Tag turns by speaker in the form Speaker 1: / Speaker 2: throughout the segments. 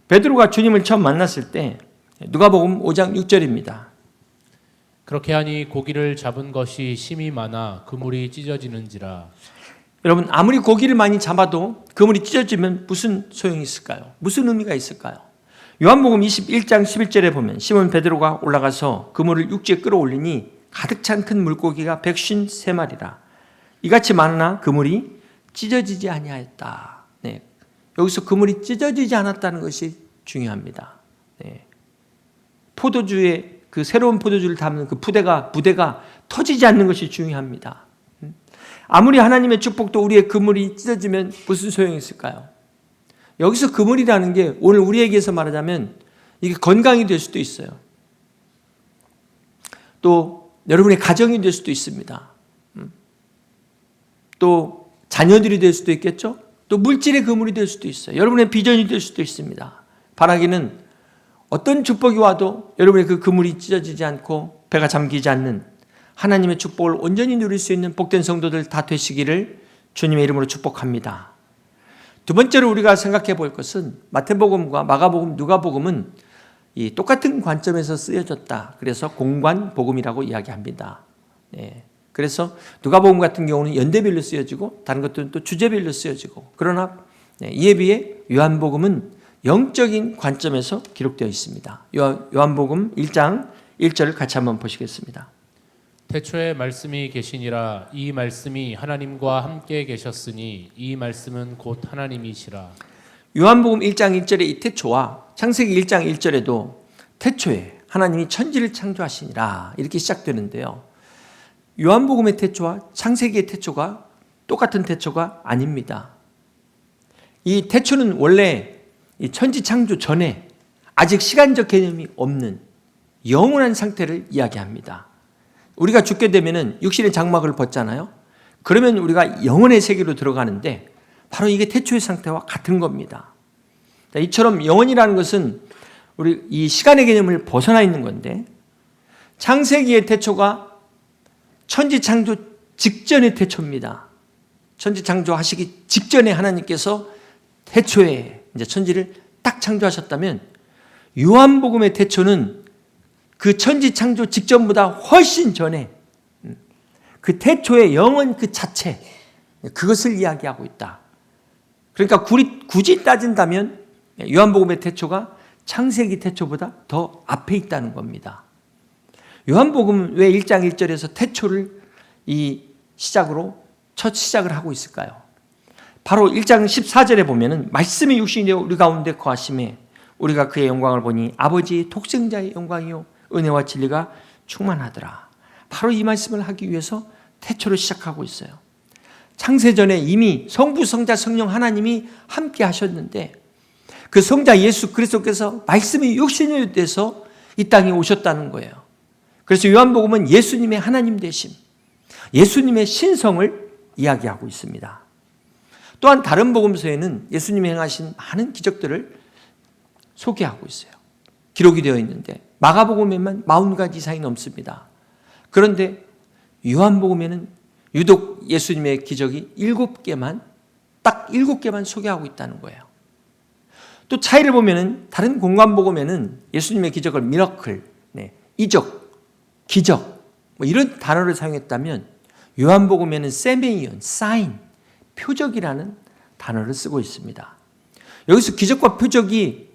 Speaker 1: 베드로가 주님을 처음 만났을 때 누가복음 5장 6절입니다.
Speaker 2: 그렇게 하니 고기를 잡은 것이 심히 많아 그물이 찢어지는지라.
Speaker 1: 여러분, 아무리 고기를 많이 잡아도 그물이 찢어지면 무슨 소용이 있을까요? 무슨 의미가 있을까요? 요한복음 21장 11절에 보면 시몬 베드로가 올라가서 그물을 육지에 끌어올리니 가득 찬 큰 물고기가 153마리라. 이같이 많으나 그물이 찢어지지 아니하였다. 네. 여기서 그물이 찢어지지 않았다는 것이 중요합니다. 네. 포도주에 그 새로운 포도주를 담는 그 부대가 터지지 않는 것이 중요합니다. 아무리 하나님의 축복도 우리의 그물이 찢어지면 무슨 소용이 있을까요? 여기서 그물이라는 게 오늘 우리에게서 말하자면 이게 건강이 될 수도 있어요. 또 여러분의 가정이 될 수도 있습니다. 또 자녀들이 될 수도 있겠죠. 또 물질의 그물이 될 수도 있어요. 여러분의 비전이 될 수도 있습니다. 바라기는 어떤 축복이 와도 여러분의 그 그물이 찢어지지 않고 배가 잠기지 않는 하나님의 축복을 온전히 누릴 수 있는 복된 성도들 다 되시기를 주님의 이름으로 축복합니다. 두 번째로 우리가 생각해 볼 것은 마태복음과 마가복음, 누가복음은 이 똑같은 관점에서 쓰여졌다. 그래서 공관복음이라고 이야기합니다. 네. 그래서 누가복음 같은 경우는 연대별로 쓰여지고 다른 것들은 또 주제별로 쓰여지고, 그러나 이에 비해 요한복음은 영적인 관점에서 기록되어 있습니다. 요한복음 1장 1절을 같이 한번 보시겠습니다.
Speaker 2: 태초에 말씀이 계시니라. 이 말씀이 하나님과 함께 계셨으니 이 말씀은 곧 하나님이시라.
Speaker 1: 요한복음 1장 1절의 이 태초와 창세기 1장 1절에도 태초에 하나님이 천지를 창조하시니라 이렇게 시작되는데요. 요한복음의 태초와 창세기의 태초가 똑같은 태초가 아닙니다. 이 태초는 원래 이 천지 창조 전에 아직 시간적 개념이 없는 영원한 상태를 이야기합니다. 우리가 죽게 되면은 육신의 장막을 벗잖아요. 그러면 우리가 영혼의 세계로 들어가는데 바로 이게 태초의 상태와 같은 겁니다. 이처럼 영혼이라는 것은 우리 이 시간의 개념을 벗어나 있는 건데, 창세기의 태초가 천지 창조 직전의 태초입니다. 천지 창조하시기 직전에 하나님께서 태초에 이제 천지를 딱 창조하셨다면, 요한복음의 태초는 그 천지 창조 직전보다 훨씬 전에 그 태초의 영원 그 자체, 그것을 이야기하고 있다. 그러니까 굳이 따진다면 요한복음의 태초가 창세기 태초보다 더 앞에 있다는 겁니다. 요한복음은 왜 1장 1절에서 태초를 이 시작으로 첫 시작을 하고 있을까요? 바로 1장 14절에 보면은 말씀이 육신이 되어 우리 가운데 거하심에 우리가 그의 영광을 보니 아버지의 독생자의 영광이요 은혜와 진리가 충만하더라. 바로 이 말씀을 하기 위해서 태초를 시작하고 있어요. 창세전에 이미 성부, 성자, 성령 하나님이 함께 하셨는데 그 성자 예수 그리스도께서 말씀이 육신이 돼서 이 땅에 오셨다는 거예요. 그래서 요한복음은 예수님의 하나님 되심, 예수님의 신성을 이야기하고 있습니다. 또한 다른 복음서에는 예수님이 행하신 많은 기적들을 소개하고 있어요. 기록이 되어 있는데 마가복음에만 40가지 이상이 넘습니다. 그런데 요한복음에는 유독 예수님의 기적이 7개만, 딱 7개만 소개하고 있다는 거예요. 또 차이를 보면은 다른 공관복음에는 예수님의 기적을 미러클, 이적, 기적 뭐 이런 단어를 사용했다면 요한복음에는 세메이온, 사인, 표적이라는 단어를 쓰고 있습니다. 여기서 기적과 표적이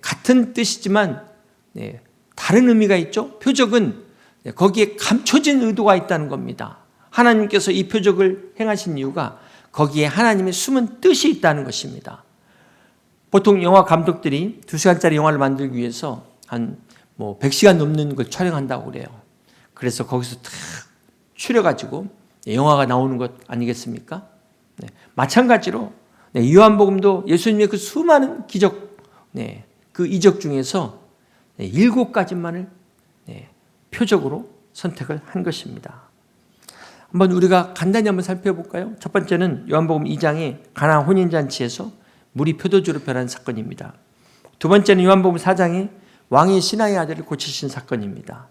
Speaker 1: 같은 뜻이지만 다른 의미가 있죠. 표적은 거기에 감춰진 의도가 있다는 겁니다. 하나님께서 이 표적을 행하신 이유가 거기에 하나님의 숨은 뜻이 있다는 것입니다. 보통 영화 감독들이 2시간짜리 영화를 만들기 위해서 한 100시간 넘는 걸 촬영한다고 그래요. 그래서 거기서 탁 추려가지고 영화가 나오는 것 아니겠습니까? 마찬가지로 요한복음도 예수님의 그 수많은 기적, 그 이적 중에서 7가지만을 표적으로 선택을 한 것입니다. 한번 우리가 간단히 한번 살펴볼까요? 첫 번째는 요한복음 2장의 가나 혼인잔치에서 물이 포도주로 변한 사건입니다. 두 번째는 요한복음 4장의 왕이 신하의 아들을 고치신 사건입니다.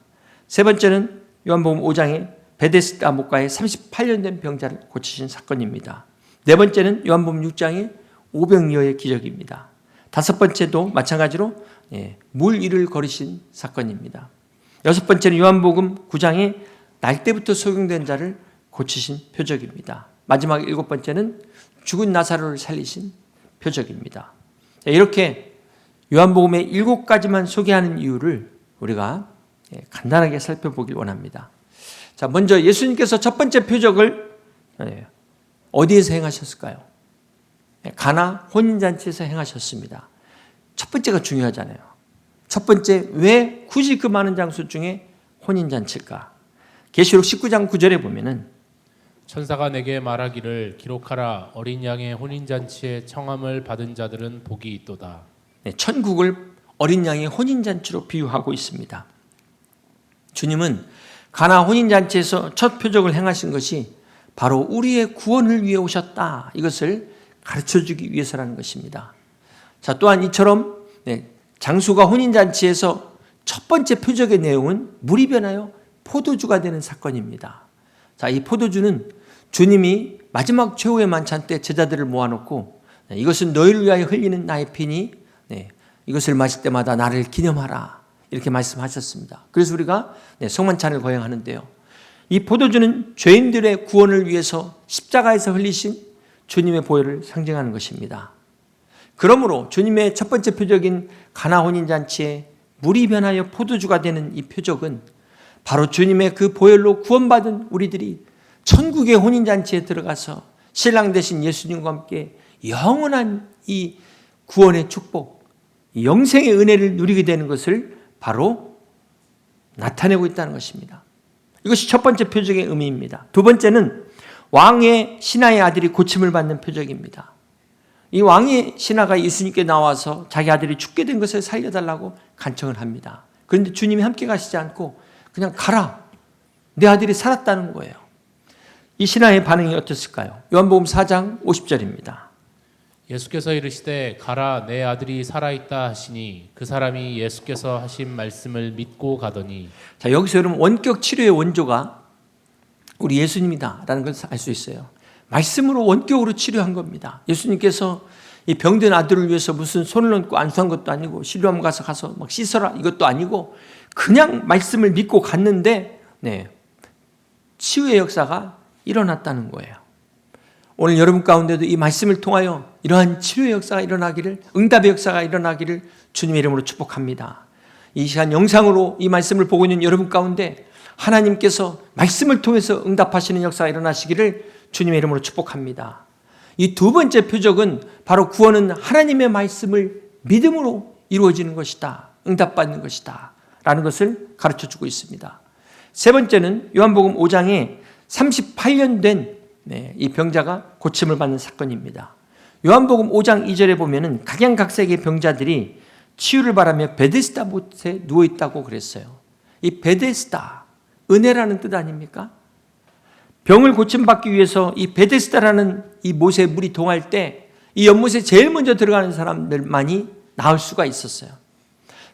Speaker 1: 세 번째는 요한복음 5장의 베데스다 목가의 38년 된 병자를 고치신 사건입니다. 네 번째는 요한복음 6장의 오병이어의 기적입니다. 다섯 번째도 마찬가지로 물 위를 걸으신 사건입니다. 여섯 번째는 요한복음 9장에 날 때부터 소경된 자를 고치신 표적입니다. 마지막 일곱 번째는 죽은 나사로를 살리신 표적입니다. 이렇게 요한복음의 일곱 가지만 소개하는 이유를 우리가 간단하게 살펴보길 원합니다. 자, 먼저 예수님께서 첫 번째 표적을 어디에서 행하셨을까요? 가나 혼인잔치에서 행하셨습니다. 첫 번째가 중요하잖아요. 첫 번째, 왜 굳이 그 많은 장소 중에 혼인잔치일까? 계시록 19장 9절에 보면은
Speaker 2: 천사가 내게 말하기를 기록하라 어린 양의 혼인잔치에 청함을 받은 자들은 복이 있도다.
Speaker 1: 천국을 어린 양의 혼인잔치로 비유하고 있습니다. 주님은 가나 혼인잔치에서 첫 표적을 행하신 것이 바로 우리의 구원을 위해 오셨다. 이것을 가르쳐주기 위해서라는 것입니다. 자, 또한 이처럼 장수가 혼인잔치에서 첫 번째 표적의 내용은 물이 변하여 포도주가 되는 사건입니다. 자, 이 포도주는 주님이 마지막 최후의 만찬 때 제자들을 모아놓고 이것은 너희를 위하여 흘리는 나의 피니 이것을 마실 때마다 나를 기념하라 이렇게 말씀하셨습니다. 그래서 우리가 성만찬을 거행하는데요. 이 포도주는 죄인들의 구원을 위해서 십자가에서 흘리신 주님의 보혈을 상징하는 것입니다. 그러므로 주님의 첫 번째 표적인 가나 혼인잔치에 물이 변하여 포도주가 되는 이 표적은 바로 주님의 그 보혈로 구원받은 우리들이 천국의 혼인잔치에 들어가서 신랑 되신 예수님과 함께 영원한 이 구원의 축복, 영생의 은혜를 누리게 되는 것을 바로 나타내고 있다는 것입니다. 이것이 첫 번째 표적의 의미입니다. 두 번째는 왕의 신하의 아들이 고침을 받는 표적입니다. 이 왕의 신하가 예수님께 나와서 자기 아들이 죽게 된 것을 살려달라고 간청을 합니다. 그런데 주님이 함께 가시지 않고 그냥 가라. 내 아들이 살았다는 거예요. 이 신하의 반응이 어땠을까요? 요한복음 4장 50절입니다.
Speaker 2: 예수께서 이르시되 가라 내 아들이 살아있다 하시니 그 사람이 예수께서 하신 말씀을 믿고 가더니. 자,
Speaker 1: 여기서 여러분 원격 치료의 원조가 우리 예수님이다라는 걸 알 수 있어요. 말씀으로 원격으로 치료한 겁니다. 예수님께서 이 병든 아들을 위해서 무슨 손을 얹고 안수한 것도 아니고 실로암 가서 막 씻어라 이것도 아니고 그냥 말씀을 믿고 갔는데 치유의 역사가 일어났다는 거예요. 오늘 여러분 가운데도 이 말씀을 통하여 이러한 치료의 역사가 일어나기를, 응답의 역사가 일어나기를 주님의 이름으로 축복합니다. 이 시간 영상으로 이 말씀을 보고 있는 여러분 가운데 하나님께서 말씀을 통해서 응답하시는 역사가 일어나시기를 주님의 이름으로 축복합니다. 이 두 번째 표적은 바로 구원은 하나님의 말씀을 믿음으로 이루어지는 것이다. 응답받는 것이다. 라는 것을 가르쳐주고 있습니다. 세 번째는 요한복음 5장에 38년 된 이 병자가 고침을 받는 사건입니다. 요한복음 5장 2절에 보면은 각양각색의 병자들이 치유를 바라며 베데스다 못에 누워있다고 그랬어요. 이 베데스다, 은혜라는 뜻 아닙니까? 병을 고침받기 위해서 이 베데스다라는 이 못에 물이 동할 때 이 연못에 제일 먼저 들어가는 사람들만이 나을 수가 있었어요.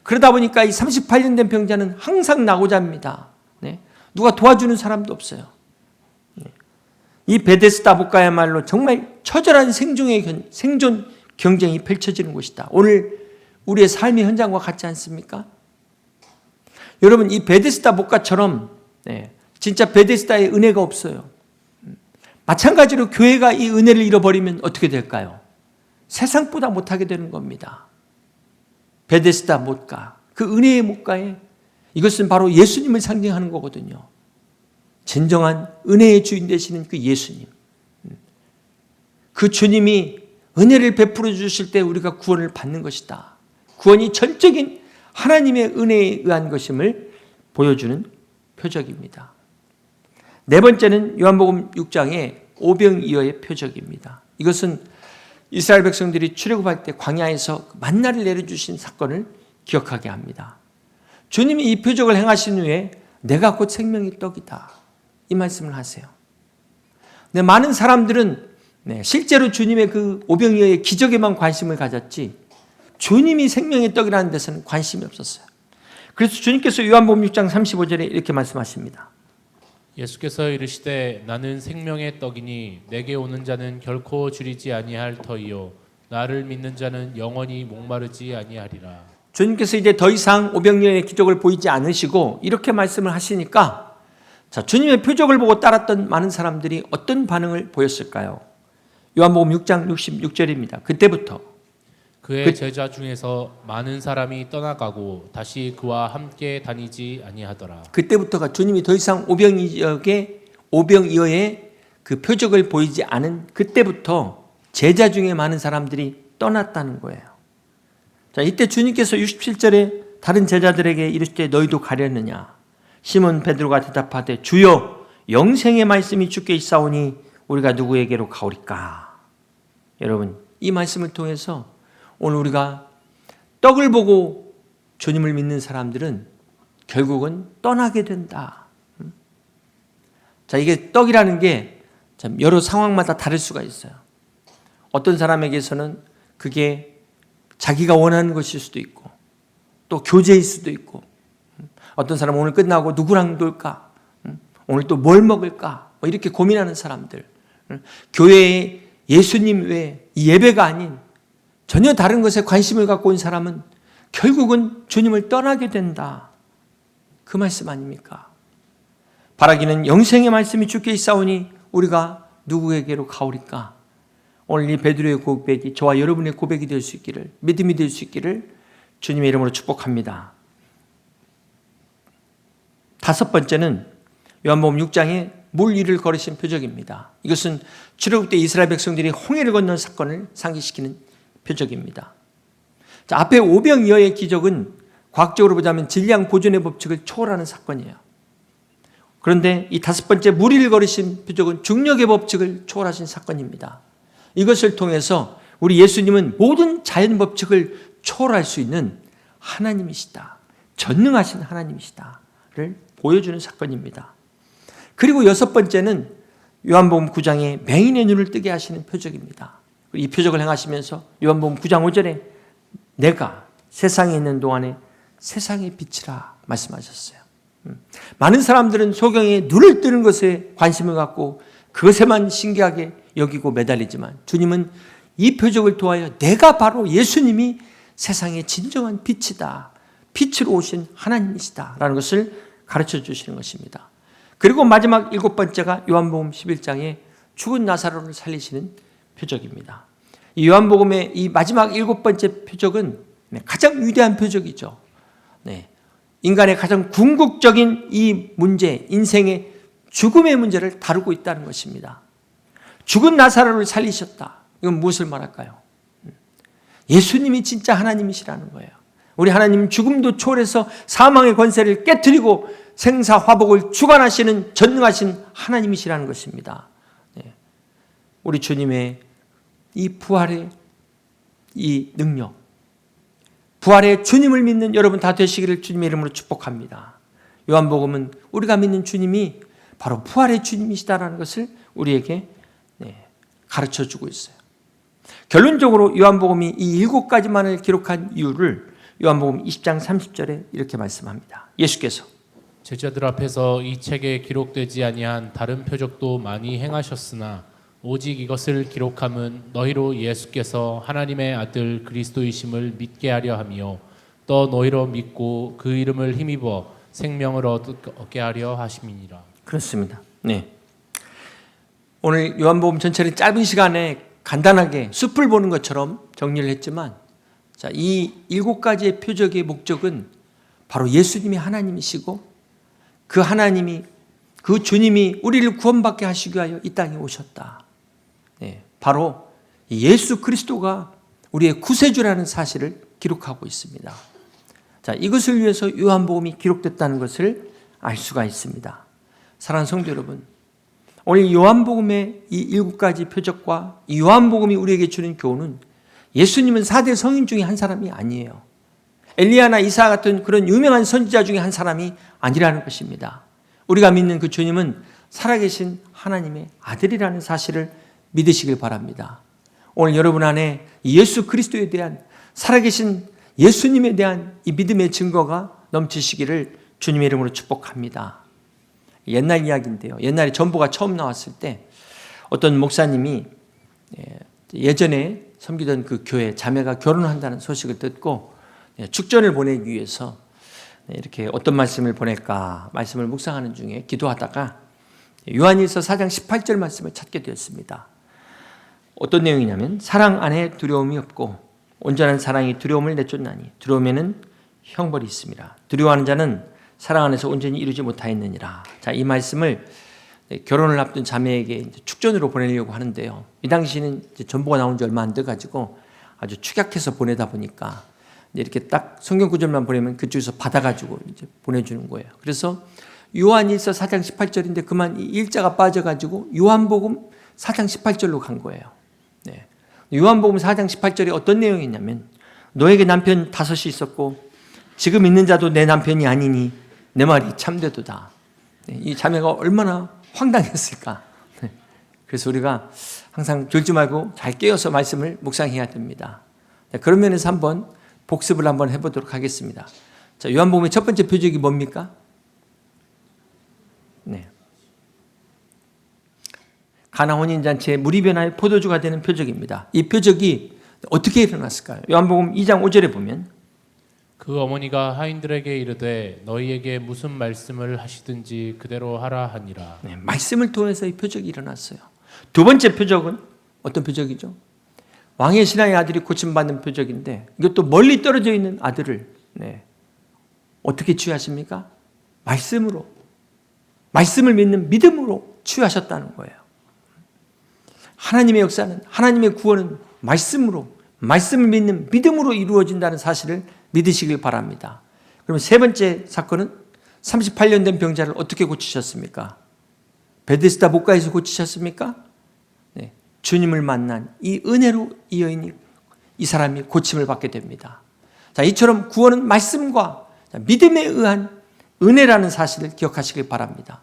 Speaker 1: 그러다 보니까 이 38년 된 병자는 항상 나고자 합니다. 누가 도와주는 사람도 없어요. 이 베데스다 못가야말로 정말 처절한 생존 경쟁이 펼쳐지는 곳이다. 오늘 우리의 삶의 현장과 같지 않습니까? 여러분 이 베데스다 못가처럼 진짜 베데스다의 은혜가 없어요. 마찬가지로 교회가 이 은혜를 잃어버리면 어떻게 될까요? 세상보다 못하게 되는 겁니다. 베데스다 못가, 그 은혜의 못가에 이것은 바로 예수님을 상징하는 거거든요. 진정한 은혜의 주인 되시는 그 예수님, 그 주님이 은혜를 베풀어 주실 때 우리가 구원을 받는 것이다. 구원이 전적인 하나님의 은혜에 의한 것임을 보여주는 표적입니다. 네 번째는 요한복음 6장의 오병이어의 표적입니다. 이것은 이스라엘 백성들이 출애굽할 때 광야에서 만나를 내려주신 사건을 기억하게 합니다. 주님이 이 표적을 행하신 후에 내가 곧 생명의 떡이다. 이 말씀을 하세요. 많은 사람들은 실제로 주님의 그 오병이어의 기적에만 관심을 가졌지 주님이 생명의 떡이라는 데서는 관심이 없었어요. 그래서 주님께서 요한복음 6장 35절에 이렇게 말씀하십니다.
Speaker 2: 예수께서 이르시되 나는 생명의 떡이니 내게 오는 자는 결코 줄이지 아니할 터이요 나를 믿는 자는 영원히 목마르지 아니하리라.
Speaker 1: 주님께서 이제 더 이상 오병이어의 기적을 보이지 않으시고 이렇게 말씀을 하시니까 자, 주님의 표적을 보고 따랐던 많은 사람들이 어떤 반응을 보였을까요? 요한복음 6장 66절입니다. 그때부터
Speaker 2: 그의 제자 중에서 많은 사람이 떠나가고 다시 그와 함께 다니지 아니하더라.
Speaker 1: 그때부터가 주님이 더 이상 오병이어의 그 표적을 보이지 않은 그때부터 제자 중에 많은 사람들이 떠났다는 거예요. 자, 이때 주님께서 67절에 다른 제자들에게 이르시되 너희도 가려느냐? 시몬 베드로가 대답하되 주여 영생의 말씀이 주께 있사오니 우리가 누구에게로 가오리까? 여러분, 이 말씀을 통해서 오늘 우리가 떡을 보고 주님을 믿는 사람들은 결국은 떠나게 된다. 자, 이게 떡이라는 게 참 여러 상황마다 다를 수가 있어요. 어떤 사람에게서는 그게 자기가 원하는 것일 수도 있고 또 교제일 수도 있고 어떤 사람은 오늘 끝나고 누구랑 놀까? 오늘 또 뭘 먹을까? 이렇게 고민하는 사람들. 교회에 예수님 외에 이 예배가 아닌 전혀 다른 것에 관심을 갖고 온 사람은 결국은 주님을 떠나게 된다. 그 말씀 아닙니까? 바라기는 영생의 말씀이 주께 있사오니 우리가 누구에게로 가오리까? 오늘 이 베드로의 고백이 저와 여러분의 고백이 될 수 있기를, 믿음이 될 수 있기를 주님의 이름으로 축복합니다. 다섯 번째는 요한복음 6장에 물 위를 걸으신 표적입니다. 이것은 출애굽 때 이스라엘 백성들이 홍해를 건넌 사건을 상기시키는 표적입니다. 자, 앞에 오병이어의 기적은 과학적으로 보자면 질량 보존의 법칙을 초월하는 사건이에요. 그런데 이 다섯 번째 물 위를 걸으신 표적은 중력의 법칙을 초월하신 사건입니다. 이것을 통해서 우리 예수님은 모든 자연 법칙을 초월할 수 있는 하나님이시다. 전능하신 하나님이시다를 보여주는 사건입니다. 그리고 여섯 번째는 요한복음 9장에 맹인의 눈을 뜨게 하시는 표적입니다. 이 표적을 행하시면서 요한복음 9장 5절에 내가 세상에 있는 동안에 세상의 빛이라 말씀하셨어요. 많은 사람들은 소경에 눈을 뜨는 것에 관심을 갖고 그것에만 신기하게 여기고 매달리지만 주님은 이 표적을 통하여 내가 바로 예수님이 세상의 진정한 빛이다. 빛으로 오신 하나님이시다. 라는 것을 가르쳐 주시는 것입니다. 그리고 마지막 일곱 번째가 요한복음 11장에 죽은 나사로를 살리시는 표적입니다. 이 요한복음의 이 마지막 일곱 번째 표적은 가장 위대한 표적이죠. 네. 인간의 가장 궁극적인 이 문제, 인생의 죽음의 문제를 다루고 있다는 것입니다. 죽은 나사로를 살리셨다. 이건 무엇을 말할까요? 예수님이 진짜 하나님이시라는 거예요. 우리 하나님 죽음도 초월해서 사망의 권세를 깨트리고 생사화복을 주관하시는 전능하신 하나님이시라는 것입니다. 우리 주님의 이 부활의 이 능력, 부활의 주님을 믿는 여러분 다 되시기를 주님의 이름으로 축복합니다. 요한복음은 우리가 믿는 주님이 바로 부활의 주님이시다라는 것을 우리에게 가르쳐주고 있어요. 결론적으로 요한복음이 이 일곱 가지만을 기록한 이유를 요한복음 20장 30절에 이렇게 말씀합니다. 예수께서
Speaker 2: 제자들 앞에서 이 책에 기록되지 아니한 다른 표적도 많이 행하셨으나 오직 이것을 기록함은 너희로 예수께서 하나님의 아들 그리스도이심을 믿게 하려 하며 또 너희로 믿고 그 이름을 힘입어 생명을 얻게 하려 하심이니라.
Speaker 1: 그렇습니다. 네. 오늘 요한복음 전체를 짧은 시간에 간단하게 숲을 보는 것처럼 정리를 했지만 자, 이 일곱 가지의 표적의 목적은 바로 예수님이 하나님이시고 그 하나님이 그 주님이 우리를 구원받게 하시기 위하여 이 땅에 오셨다. 네, 바로 예수 그리스도가 우리의 구세주라는 사실을 기록하고 있습니다. 자, 이것을 위해서 요한복음이 기록됐다는 것을 알 수가 있습니다. 사랑하는 성도 여러분, 오늘 요한복음의 이 일곱 가지 표적과 이 요한복음이 우리에게 주는 교훈은 예수님은 4대 성인 중에 한 사람이 아니에요. 엘리야나 이사 같은 그런 유명한 선지자 중에 한 사람이 아니라는 것입니다. 우리가 믿는 그 주님은 살아계신 하나님의 아들이라는 사실을 믿으시길 바랍니다. 오늘 여러분 안에 예수 그리스도에 대한 살아계신 예수님에 대한 이 믿음의 증거가 넘치시기를 주님의 이름으로 축복합니다. 옛날 이야기인데요. 옛날에 전보가 처음 나왔을 때 어떤 목사님이 예전에 섬기던 그 교회 자매가 결혼한다는 소식을 듣고 축전을 보내기 위해서 이렇게 어떤 말씀을 보낼까 말씀을 묵상하는 중에 기도하다가 요한일서 4장 18절 말씀을 찾게 되었습니다. 어떤 내용이냐면 사랑 안에 두려움이 없고 온전한 사랑이 두려움을 내쫓나니 두려움에는 형벌이 있습니다. 두려워하는 자는 사랑 안에서 온전히 이루지 못하였느니라. 자, 이 말씀을 결혼을 앞둔 자매에게 축전으로 보내려고 하는데요. 이 당시에는 전보가 나온 지 얼마 안 돼 가지고 아주 축약해서 보내다 보니까 이렇게 딱 성경 구절만 보내면 그쪽에서 받아가지고 이제 보내주는 거예요. 그래서 요한일서 4장 18절인데 그만 이 일자가 빠져가지고 요한복음 4장 18절로 간 거예요. 네. 요한복음 4장 18절에 어떤 내용이 있냐면 너에게 남편 5이 있었고 지금 있는 자도 내 남편이 아니니 내 말이 참되도다. 네. 이 자매가 얼마나 황당했을까. 네. 그래서 우리가 항상 졸지 말고 잘 깨어서 말씀을 묵상해야 됩니다. 네. 그런 면에서 한번 복습을 한번 해보도록 하겠습니다. 자, 요한복음의 첫 번째 표적이 뭡니까? 네. 가나 혼인잔치에 물이 변하여 포도주가 되는 표적입니다. 이 표적이 어떻게 일어났을까요? 요한복음 2장 5절에 보면
Speaker 2: 그 어머니가 하인들에게 이르되 너희에게 무슨 말씀을 하시든지 그대로 하라 하니라.
Speaker 1: 네, 말씀을 통해서 이 표적이 일어났어요. 두 번째 표적은 어떤 표적이죠? 왕의 신하의 아들이 고침받는 표적인데 이것도 멀리 떨어져 있는 아들을 어떻게 취하십니까? 말씀으로, 말씀을 믿는 믿음으로 취하셨다는 거예요. 하나님의 역사는, 하나님의 구원은 말씀으로, 말씀을 믿는 믿음으로 이루어진다는 사실을 믿으시길 바랍니다. 그러면 세 번째 사건은 38년 된 병자를 어떻게 고치셨습니까? 베데스다 목가에서 고치셨습니까? 네, 주님을 만난 이 은혜로 이 여인이, 이 사람이 고침을 받게 됩니다. 자, 이처럼 구원은 말씀과 믿음에 의한 은혜라는 사실을 기억하시길 바랍니다.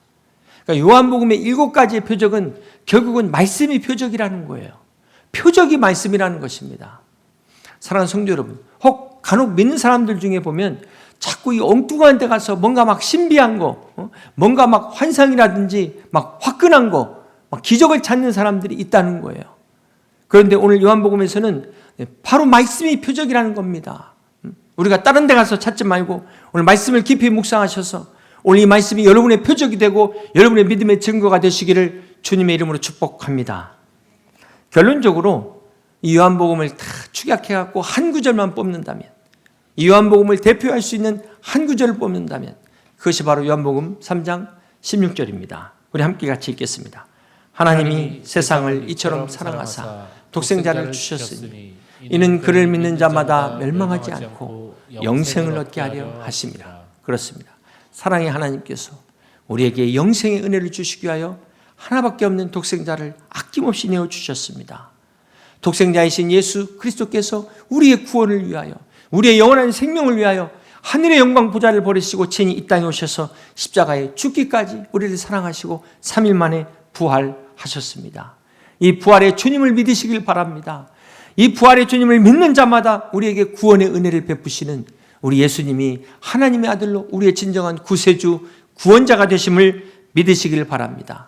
Speaker 1: 그러니까 요한복음의 7가지의 표적은 결국은 말씀이 표적이라는 거예요. 표적이 말씀이라는 것입니다. 사랑하는 성도 여러분, 혹 간혹 믿는 사람들 중에 보면 자꾸 이 엉뚱한 데 가서 뭔가 막 신비한 거, 뭔가 막 환상이라든지 막 화끈한 거, 막 기적을 찾는 사람들이 있다는 거예요. 그런데 오늘 요한복음에서는 바로 말씀이 표적이라는 겁니다. 우리가 다른 데 가서 찾지 말고 오늘 말씀을 깊이 묵상하셔서 오늘 이 말씀이 여러분의 표적이 되고 여러분의 믿음의 증거가 되시기를 주님의 이름으로 축복합니다. 결론적으로 이 요한복음을 다 축약해갖고 한 구절만 뽑는다면, 이 요한복음을 대표할 수 있는 한 구절을 뽑는다면 그것이 바로 요한복음 3장 16절입니다. 우리 함께 같이 읽겠습니다. 하나님이 세상을 이처럼 사랑하사 독생자를 주셨으니 이는 그를 믿는 자마다 멸망하지 않고 영생을 얻게 하려 하심이라. 그렇습니다. 사랑의 하나님께서 우리에게 영생의 은혜를 주시기 위하여 하나밖에 없는 독생자를 아낌없이 내어주셨습니다. 독생자이신 예수 그리스도께서 우리의 구원을 위하여, 우리의 영원한 생명을 위하여 하늘의 영광 보좌를 버리시고 친히 이 땅에 오셔서 십자가에 죽기까지 우리를 사랑하시고 3일 만에 부활하셨습니다. 이 부활의 주님을 믿으시길 바랍니다. 이 부활의 주님을 믿는 자마다 우리에게 구원의 은혜를 베푸시는 우리 예수님이 하나님의 아들로 우리의 진정한 구세주, 구원자가 되심을 믿으시길 바랍니다.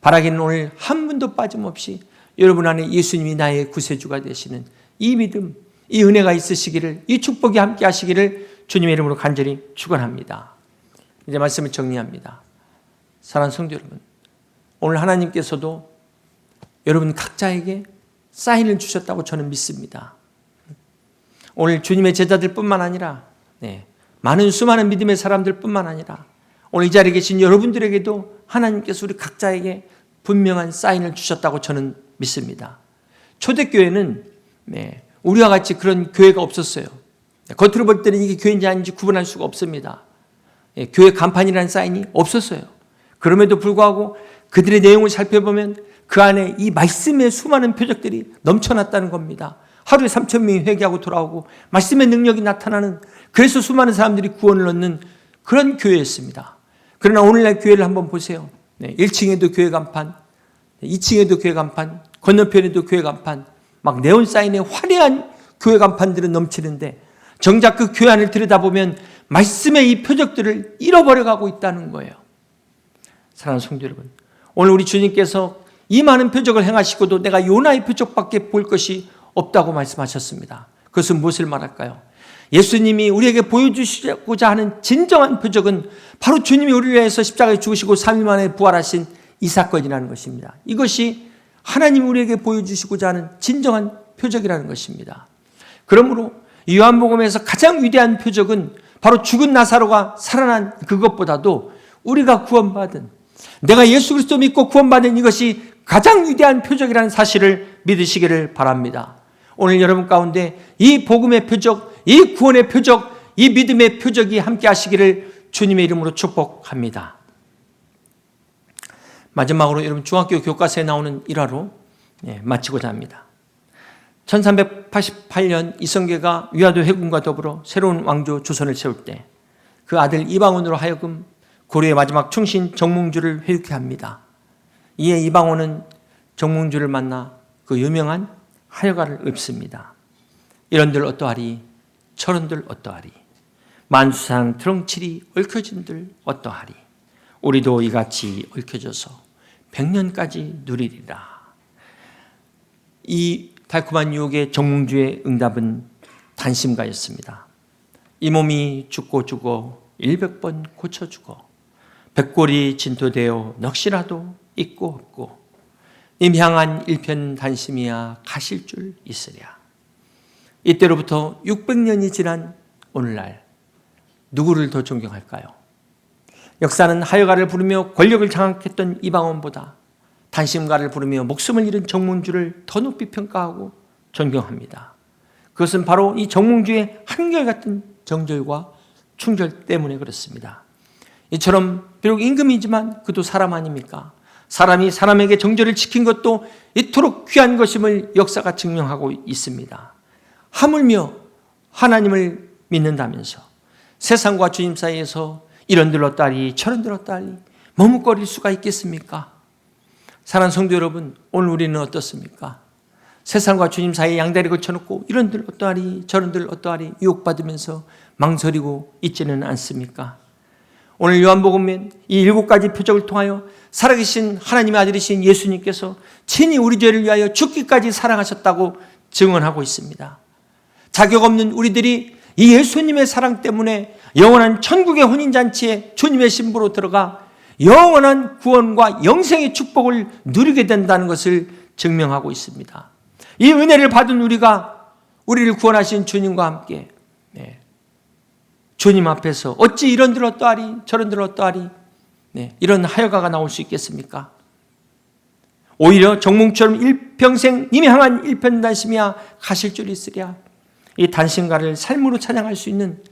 Speaker 1: 바라기는 오늘 한 분도 빠짐없이 여러분 안에 예수님이 나의 구세주가 되시는 이 믿음, 이 은혜가 있으시기를, 이 축복이 함께 하시기를 주님의 이름으로 간절히 축원합니다. 이제 말씀을 정리합니다. 사랑하는 성도 여러분, 오늘 하나님께서도 여러분 각자에게 사인을 주셨다고 저는 믿습니다. 오늘 주님의 제자들뿐만 아니라 많은 수많은 믿음의 사람들뿐만 아니라 오늘 이 자리에 계신 여러분들에게도 하나님께서 우리 각자에게 분명한 사인을 주셨다고 저는 믿습니다. 초대교회는 우리와 같이 그런 교회가 없었어요. 겉으로 볼 때는 이게 교회인지 아닌지 구분할 수가 없습니다. 교회 간판이라는 사인이 없었어요. 그럼에도 불구하고 그들의 내용을 살펴보면 그 안에 이 말씀의 수많은 표적들이 넘쳐났다는 겁니다. 하루에 3,000명이 회개하고 돌아오고 말씀의 능력이 나타나는, 그래서 수많은 사람들이 구원을 얻는 그런 교회였습니다. 그러나 오늘날 교회를 한번 보세요. 1층에도 교회 간판, 2층에도 교회 간판, 건너편에도 교회 간판, 막 네온 사인의 화려한 교회 간판들은 넘치는데 정작 그 교회 안을 들여다보면 말씀의 이 표적들을 잃어버려가고 있다는 거예요. 사랑하는 성도 여러분, 오늘 우리 주님께서 이 많은 표적을 행하시고도 내가 요나의 표적밖에 볼 것이 없다고 말씀하셨습니다. 그것은 무엇을 말할까요? 예수님이 우리에게 보여주시고자 하는 진정한 표적은 바로 주님이 우리를 위해서 십자가에 죽으시고 3일 만에 부활하신 이 사건이라는 것입니다. 이것이 하나님이 우리에게 보여주시고자 하는 진정한 표적이라는 것입니다. 그러므로 요한복음에서 가장 위대한 표적은 바로 죽은 나사로가 살아난 그것보다도 우리가 구원받은, 내가 예수 그리스도 믿고 구원받은 이것이 가장 위대한 표적이라는 사실을 믿으시기를 바랍니다. 오늘 여러분 가운데 이 복음의 표적, 이 구원의 표적, 이 믿음의 표적이 함께 하시기를 주님의 이름으로 축복합니다. 마지막으로 여러분 중학교 교과서에 나오는 일화로 마치고자 합니다. 1388년 이성계가 위화도 해군과 더불어 새로운 왕조 조선을 세울 때 그 아들 이방원으로 하여금 고려의 마지막 충신 정몽주를 회유케 합니다. 이에 이방원은 정몽주를 만나 그 유명한 하여가를 읊습니다. 이런들 어떠하리, 저런들 어떠하리, 만수산 트렁칠이 얽혀진들 어떠하리, 우리도 이같이 얽혀져서 100년까지 누리리라. 이 달콤한 유혹의 정몽주의 응답은 단심가였습니다. 이 몸이 죽고 죽어 100번 고쳐 죽어 백골이 진토되어 넋이라도 있고 없고 님 향한 일편 단심이야 가실 줄 있으랴. 이때로부터 600년이 지난 오늘날 누구를 더 존경할까요? 역사는 하여가를 부르며 권력을 장악했던 이방원보다 단심가를 부르며 목숨을 잃은 정몽주를 더 높이 평가하고 존경합니다. 그것은 바로 이 정몽주의 한결같은 정절과 충절 때문에 그렇습니다. 이처럼 비록 임금이지만 그도 사람 아닙니까? 사람이 사람에게 정절을 지킨 것도 이토록 귀한 것임을 역사가 증명하고 있습니다. 하물며 하나님을 믿는다면서 세상과 주님 사이에서 이런들 어떠하리 저런들 어떠하리 머뭇거릴 수가 있겠습니까? 사랑하는 성도 여러분, 오늘 우리는 어떻습니까? 세상과 주님 사이에 양다리 걸쳐놓고 이런들 어떠하리 저런들 어떠하리 유혹받으면서 망설이고 있지는 않습니까? 오늘 요한복음엔 이 7가지 표적을 통하여 살아계신 하나님의 아들이신 예수님께서 친히 우리 죄를 위하여 죽기까지 사랑하셨다고 증언하고 있습니다. 자격 없는 우리들이 이 예수님의 사랑 때문에 영원한 천국의 혼인잔치에 주님의 신부로 들어가 영원한 구원과 영생의 축복을 누리게 된다는 것을 증명하고 있습니다. 이 은혜를 받은 우리가 우리를 구원하신 주님과 함께 주님 앞에서 어찌 이런들 어떠하리 저런들 어떠하리 이런 하여가가 나올 수 있겠습니까? 오히려 정몽처럼 일평생 님이 향한 일편단심이야 가실 줄 있으랴. 이 단심가를 삶으로 찬양할 수 있는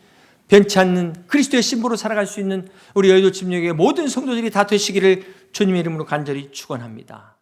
Speaker 1: 변치 않는 그리스도의 신부로 살아갈 수 있는 우리 여의도 침략의 모든 성도들이 다 되시기를 주님의 이름으로 간절히 축원합니다.